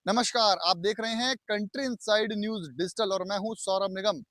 नमस्कार, आप देख रहे हैं कंट्री इनसाइड न्यूज डिजिटल और मैं हूं सौरभ निगम।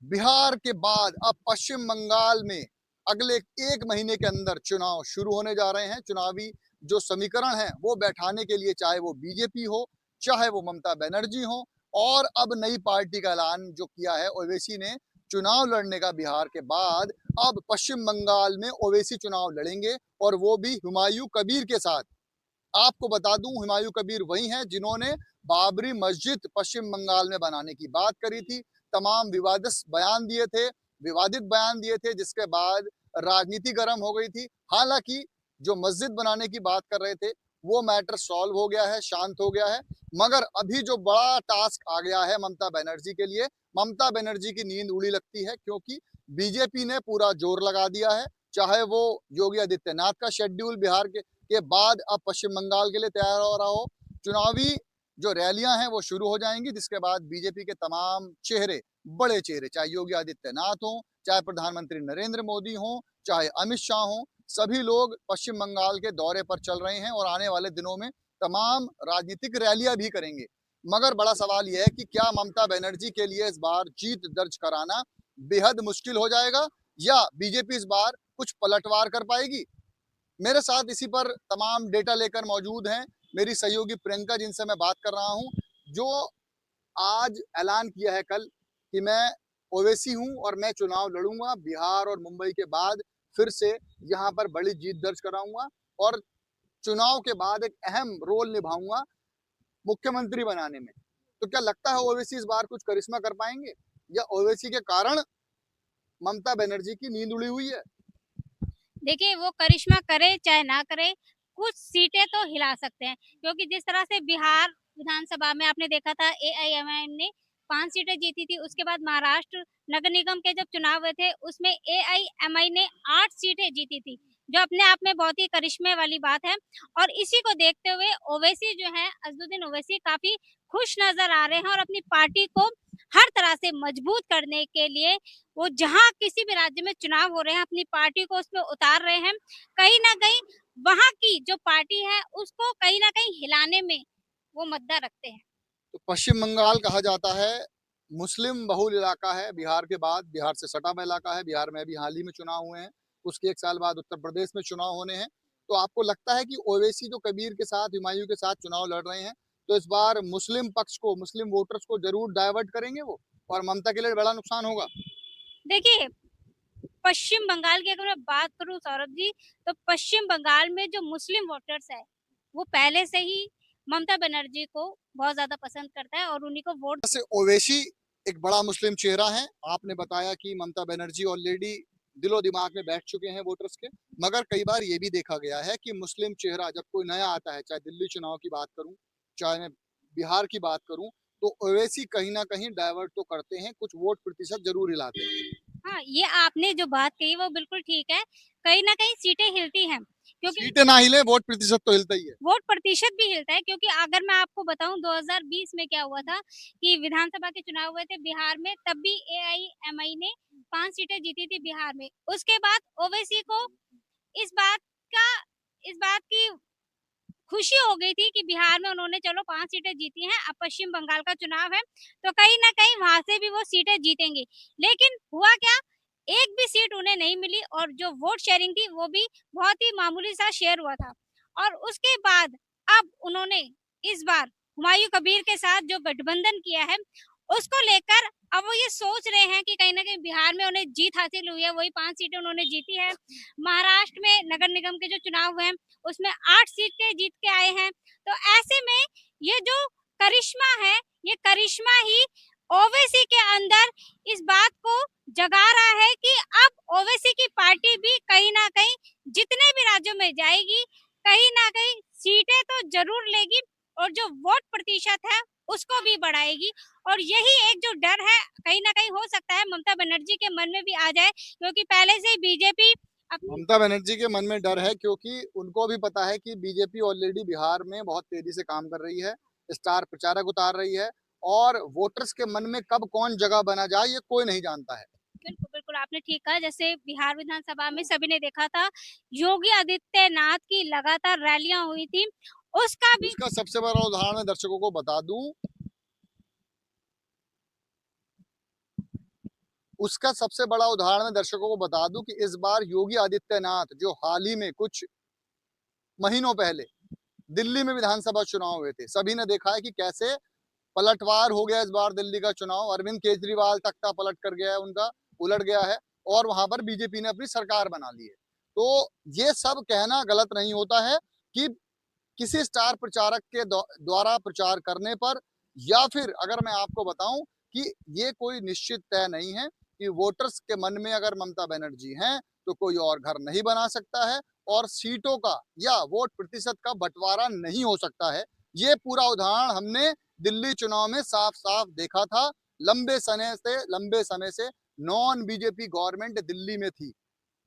बिहार के बाद अब पश्चिम बंगाल में अगले 1 महीने के अंदर चुनाव शुरू होने जा रहे हैं। चुनावी जो समीकरण है वो बैठाने के लिए चाहे वो बीजेपी हो, चाहे वो ममता बनर्जी हो, और अब नई पार्टी का ऐलान जो किया है ओवैसी ने चुनाव लड़ने का बिहार के बाद, अब पश्चिम बंगाल में ओवैसी चुनाव लड़ेंगे और वो भी हुमायूं कबीर के साथ। आपको बता दूं, हुमायूं कबीर वही हैं जिन्होंने बाबरी मस्जिद पश्चिम बंगाल में बनाने की बात करी थी, तमाम विवादित बयान दिए थे, जिसके बाद राजनीति गर्म हो गई थी। हालांकि जो मस्जिद बनाने की बात कर रहे थे वो मैटर सॉल्व हो गया है, शांत हो गया है। मगर अभी जो बड़ा टास्क आ गया है ममता बनर्जी के लिए, ममता बनर्जी की नींद उड़ी लगती है, क्योंकि बीजेपी ने पूरा जोर लगा दिया है। चाहे वो योगी आदित्यनाथ का शेड्यूल बिहार के बाद अब पश्चिम बंगाल के लिए तैयार हो रहा हो, चुनावी जो रैलियां हैं वो शुरू हो जाएंगी, जिसके बाद बीजेपी के तमाम चेहरे, बड़े चेहरे, चाहे योगी आदित्यनाथ हो, चाहे प्रधानमंत्री नरेंद्र मोदी हो, चाहे अमित शाह हो, सभी लोग पश्चिम बंगाल के दौरे पर चल रहे हैं और आने वाले दिनों में तमाम राजनीतिक रैलियां भी करेंगे। मगर बड़ा सवाल यह है कि क्या ममता बनर्जी के लिए इस बार जीत दर्ज कराना बेहद मुश्किल हो जाएगा, या बीजेपी इस बार कुछ पलटवार कर पाएगी। मेरे साथ इसी पर तमाम डेटा लेकर मौजूद हैं मेरी सहयोगी प्रियंका, जिनसे मैं बात कर रहा हूं, जो आज ऐलान किया है कल कि मैं ओवैसी हूं और मैं चुनाव लड़ूंगा बिहार और मुंबई के बाद, फिर से यहां पर बड़ी जीत दर्ज कराऊंगा और चुनाव के बाद एक अहम रोल निभाऊंगा मुख्यमंत्री बनाने में। तो क्या लगता है ओवैसी इस बार कुछ करिश्मा कर पाएंगे, या ओवैसी के कारण ममता बनर्जी की नींद उड़ी हुई है? देखिए, वो करिश्मा करे चाहे ना करे, कुछ सीटें तो हिला सकते हैं, क्योंकि जिस तरह से बिहार विधानसभा में आपने देखा था एआईएमआईएम ने 5 सीटें जीती थी। उसके बाद महाराष्ट्र नगर निगम के जब चुनाव हुए थे, उसमें एआईएमआई ने 8 सीटें जीती थी, जो अपने आप में बहुत ही करिश्मे वाली बात है। और इसी को देखते हुए ओवैसी जो है, अज़दुद्दीन ओवैसी काफ़ी खुश नज़र आ रहे हैं और अपनी पार्टी को हर तरह से मजबूत करने के लिए वो जहाँ किसी भी राज्य में चुनाव हो रहे हैं, अपनी पार्टी को उसमें उतार रहे हैं। कहीं न कहीं वहाँ की जो पार्टी है, उसको कहीं न कहीं हिलाने में वो मद्दा रखते हैं। तो पश्चिम बंगाल कहा जाता है मुस्लिम बहुल इलाका है, बिहार के बाद बिहार से सटा हुआ इलाका है। बिहार में अभी हाल ही में चुनाव हुए हैं, उसके 1 साल बाद उत्तर प्रदेश में चुनाव होने हैं। तो आपको लगता है कि ओवैसी जो कबीर के साथ, हुमायूं के साथ चुनाव लड़ रहे हैं, तो इस बार मुस्लिम पक्ष को, मुस्लिम वोटर्स को जरूर डाइवर्ट करेंगे वो, और ममता के लिए बड़ा नुकसान होगा? देखिए, पश्चिम बंगाल की अगर मैं बात करूँ सौरभ जी, तो पश्चिम बंगाल में जो मुस्लिम वोटर्स है, वो पहले से ही ममता बनर्जी को बहुत ज़्यादा पसंद करता है और उन्हीं को वोट। वैसे ओवैसी एक बड़ा मुस्लिम चेहरा है। आपने बताया कि ममता बनर्जी ऑलरेडी दिलो दिमाग में बैठ चुके हैं वोटर्स के। मगर कई बार ये भी देखा गया है कि मुस्लिम चेहरा जब कोई नया आता है, चाहे दिल्ली चुनाव की बात करूं, चाहे मैं बिहार की बात करूं, तो ओवैसी कहीं ना कहीं डाइवर्ट तो करते हैं, कुछ वोट प्रतिशत जरूर हिलाते हैं। हाँ, ये आपने जो बात कही वो बिल्कुल ठीक है। कहीं न कहीं सीटें हिलती हैं, क्योंकि सीटें ना हिले, वोट प्रतिशत तो हिलता ही है। वोट प्रतिशत भी हिलता है, क्योंकि अगर मैं आपको बताऊँ 2020 में क्या हुआ था कि विधानसभा के चुनाव हुए थे बिहार में, तब भी एआईएमआई ने 5 सीटें जीती थी बिहार में। उसके बाद ओवैसी को इस बात का इस बात की खुशी हो गई थी कि बिहार में उन्होंने चलो 5 सीटें जीती हैं, अब पश्चिम बंगाल का चुनाव है, तो कहीं न कहीं वहाँ से भी वो सीटें जीतेंगे। लेकिन हुआ क्या, एक भी सीट उन्हें नहीं मिली और जो वोट शेयरिंग थी, वो भी बहुत ही मामूली-सा शेयर हुआ था। और उसके बाद अब उन्होंने इस बार हुमायूँ कबीर के साथ जो गठबंधन किया है, उसको लेकर अब वो ये सोच रहे हैं कि कहीं न कहीं बिहार में उन्हें जीत हासिल हुई है, वही 5 सीटें उन्होंने जीती हैं। महाराष्ट्र में नगर निगम के जो चुनाव हुए हैं, उसमें 8 सीटें जीत के आए हैं। तो ऐसे में ये जो करिश्मा है, ये करिश्मा ही ओवैसी के अंदर इस बात को जगा रहा है कि अब ओवैसी की पार्टी भी कहीं न कहीं जितने भी राज्यों में जाएगी, कहीं न कहीं सीटें तो ज़रूर लेगी और जो वोट प्रतिशत है, उसको भी बढ़ाएगी। और यही एक जो डर है, कहीं न कहीं हो सकता है ममता बनर्जी के मन में भी आ जाए, क्योंकि पहले से ही बीजेपी अपनी। ममता बनर्जी के मन में डर है, क्योंकि उनको भी पता है कि बीजेपी ऑलरेडी बिहार में बहुत तेजी से काम कर रही है, स्टार प्रचारक उतार रही है, और वोटर्स के मन में कब कौन जगह बना जाए ये कोई नहीं जानता है। बिल्कुल, बिल्कुल, आपने ठीक कहा। जैसे बिहार विधानसभा में सभी ने देखा था, योगी आदित्यनाथ की लगातार रैलियाँ हुई थी उसका भी उसका सबसे बड़ा उदाहरण मैं दर्शकों को बता दूं, उसका सबसे बड़ा उदाहरण मैं दर्शकों को बता दूं कि इस बार योगी आदित्यनाथ जो हाल ही में कुछ महीनों पहले दिल्ली में विधानसभा चुनाव हुए थे, सभी ने देखा है कि कैसे पलटवार हो गया इस बार दिल्ली का चुनाव। अरविंद केजरीवाल तख्ता पलट कर गया है, उनका उलट गया है और वहां पर बीजेपी ने अपनी सरकार बना ली है। तो ये सब कहना गलत नहीं होता है कि किसी स्टार प्रचारक के द्वारा प्रचार करने पर, या फिर अगर मैं आपको बताऊं कि ये कोई निश्चित तय नहीं है कि वोटर्स के मन में अगर ममता बनर्जी हैं तो कोई और घर नहीं बना सकता है और सीटों का या वोट प्रतिशत का बंटवारा नहीं हो सकता है। ये पूरा उदाहरण हमने दिल्ली चुनाव में साफ साफ देखा था। लंबे समय से नॉन बीजेपी गवर्नमेंट दिल्ली में थी।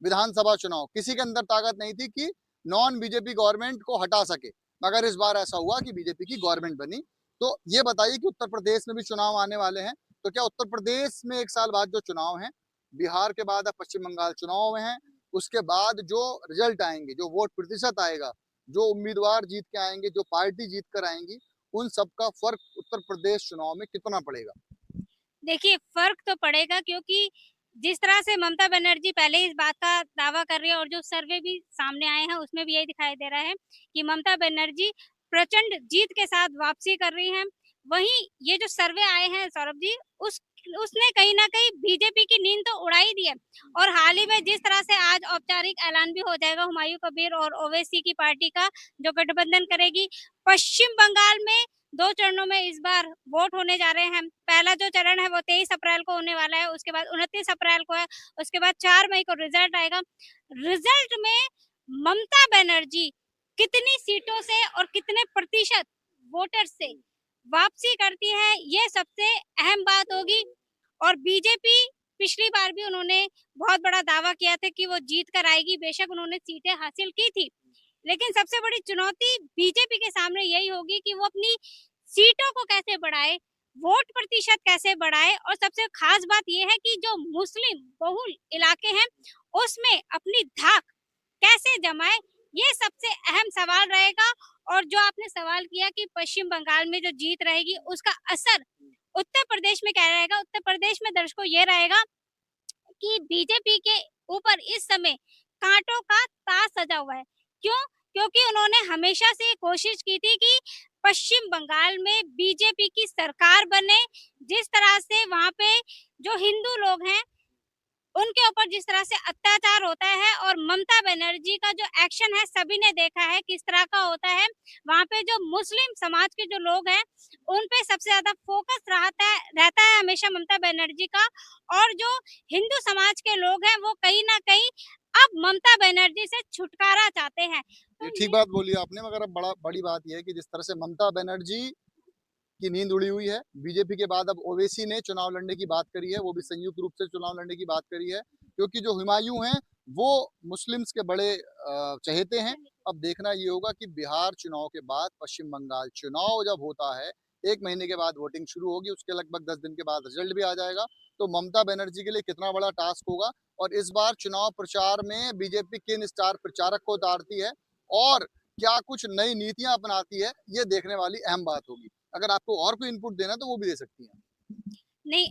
विधानसभा चुनाव किसी के अंदर ताकत नहीं थी कि नॉन बीजेपी गवर्नमेंट को हटा सके, मगर इस बार ऐसा हुआ कि बीजेपी की गवर्नमेंट बनी। तो ये बताइए कि उत्तर प्रदेश में भी चुनाव आने वाले हैं, तो क्या उत्तर प्रदेश में 1 साल बाद जो चुनाव हैं, बिहार के बाद अब पश्चिम बंगाल चुनाव में है, उसके बाद जो रिजल्ट आएंगे, जो वोट प्रतिशत आएगा, जो उम्मीदवार जीत के आएंगे, जो पार्टी जीत कर आएंगी, उन सबका फर्क उत्तर प्रदेश चुनाव में कितना पड़ेगा? देखिए फर्क तो पड़ेगा, क्योंकि जिस तरह से ममता बनर्जी पहले इस बात का दावा कर रही है और जो सर्वे भी सामने आए हैं उसमें भी यही दिखाई दे रहा है कि ममता बनर्जी प्रचंड जीत के साथ वापसी कर रही हैं। वहीं ये जो सर्वे आए हैं सौरभ जी, उस उसने कहीं ना कहीं बीजेपी की नींद तो उड़ा ही दी है। और हाल ही में जिस तरह से आज औपचारिक ऐलान भी हो जाएगा हुमायूं कबीर और ओवैसी की पार्टी का, जो गठबंधन करेगी। पश्चिम बंगाल में 2 चरणों में इस बार वोट होने जा रहे हैं। पहला जो चरण है वो 23 अप्रैल को होने वाला है, उसके बाद 29 अप्रैल को है, उसके बाद 4 मई को रिजल्ट आएगा। रिजल्ट में ममता बनर्जी कितनी सीटों से और कितने प्रतिशत वोटर से वापसी करती है, ये सबसे अहम बात होगी। और बीजेपी, पिछली बार भी उन्होंने बहुत बड़ा दावा किया था कि वो जीत कर आएगी, बेशक उन्होंने सीटें हासिल की थी। लेकिन सबसे बड़ी चुनौती बीजेपी के सामने यही होगी कि वो अपनी सीटों को कैसे बढ़ाए, वोट प्रतिशत कैसे बढ़ाए, और सबसे खास बात ये है कि जो मुस्लिम बहुल इलाके हैं उसमें अपनी धाक कैसे जमाए, ये सबसे अहम सवाल रहेगा। और जो आपने सवाल किया कि पश्चिम बंगाल में जो जीत रहेगी उसका असर उत्तर प्रदेश में क्या रहेगा, उत्तर प्रदेश में दर्शकों ये रहेगा कि बीजेपी के ऊपर इस समय कांटों का ताज सजा हुआ है। क्यों? क्योंकि उन्होंने हमेशा से कोशिश की थी कि पश्चिम बंगाल में बीजेपी की सरकार बने। जिस तरह से वहाँ पे जो हिंदू लोग हैं उनके ऊपर जिस तरह से अत्याचार होता है, और ममता बनर्जी का जो एक्शन है सभी ने देखा है किस तरह का होता है। वहाँ पे जो मुस्लिम समाज के जो लोग हैं उन पे सबसे ज्यादा फोकस रहता है हमेशा ममता बनर्जी का। और जो हिंदू समाज के लोग हैं वो कहीं ना कहीं अब ममता बनर्जी से छुटकारा चाहते हैं। ये तो ठीक ये बात बोली आपने, मगर अब बड़ी बात यह है कि जिस तरह से ममता बनर्जी की नींद उड़ी हुई है, बीजेपी के बाद अब ओवैसी ने चुनाव लड़ने की बात करी है, वो भी संयुक्त रूप से चुनाव लड़ने की बात करी है, क्योंकि जो हुमायूं हैं वो मुस्लिम्स के बड़े चहेते हैं। अब देखना ये होगा कि बिहार चुनाव के बाद पश्चिम बंगाल चुनाव जब होता है, 1 महीने के बाद वोटिंग शुरू होगी, उसके लगभग 10 दिन के बाद रिजल्ट भी आ जाएगा। तो ममता बनर्जी के लिए कितना बड़ा टास्क होगा और इस बार चुनाव प्रचार में बीजेपी किन स्टार प्रचारक को उतारती है और क्या कुछ नई नीतियां अपनाती है, ये देखने वाली अहम बात होगी। अगर आपको और कोई इनपुट देना है तो वो भी दे सकती हैं। नहीं,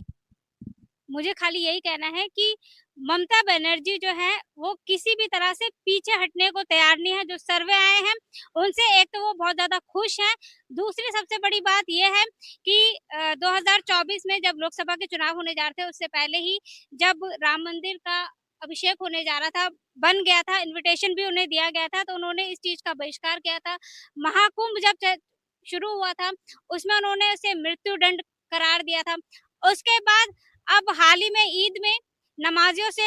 मुझे खाली यही कहना है कि ममता बनर्जी जो है वो किसी भी तरह से पीछे हटने को तैयार नहीं है। जो सर्वे आए हैं उनसे एक तो वो बहुत ज्यादा खुश हैं। दूसरी सबसे बड़ी बात ये है कि 2024 में जब लोकसभा के चुनाव होने जा रहे थे उससे पहले ही जब राम मंदिर का अभिषेक होने जा रहा था, बन गया था, इनविटेशन भी उन्हें दिया गया था, तो उन्होंने इस चीज का बहिष्कार किया था। महाकुंभ जब शुरू हुआ था उसमें उन्होंने उसे मृत्यु दंड करार दिया था। उसके बाद अब हाल ही में ईद में नमाजियों से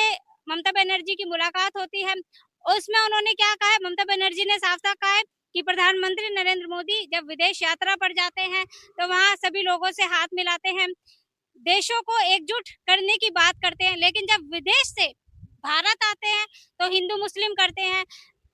ममता बनर्जी की मुलाकात होती है। उसमें उन्होंने क्या कहा है, ममता बनर्जी ने साफ-साफ कहा है कि प्रधानमंत्री नरेंद्र मोदी जब विदेश यात्रा पर जाते हैं, तो वहाँ सभी लोगों से हाथ मिलाते हैं, देशों को एकजुट करने की बात करते हैं। लेकिन जब विदेश से भारत आते हैं, तो हिंदू-मुस्लिम करते हैं।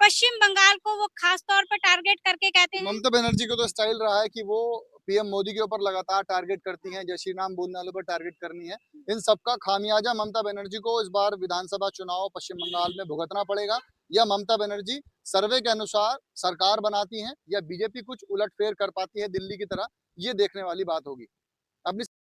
पश्चिम बंगाल को वो खास तौर पर टारगेट करके कहते हैं। ममता बनर्जी को तो स्टाइल रहा है कि वो पीएम मोदी के ऊपर लगातार टारगेट करती हैं, जय श्री राम बोलने वालों पर टारगेट करनी है। इन सबका खामियाजा ममता बनर्जी को इस बार विधानसभा चुनाव पश्चिम बंगाल में भुगतना पड़ेगा। या ममता बनर्जी सर्वे के अनुसार सरकार बनाती हैं या बीजेपी कुछ उलटफेर कर पाती है दिल्ली की तरह, ये देखने वाली बात होगी। अपनी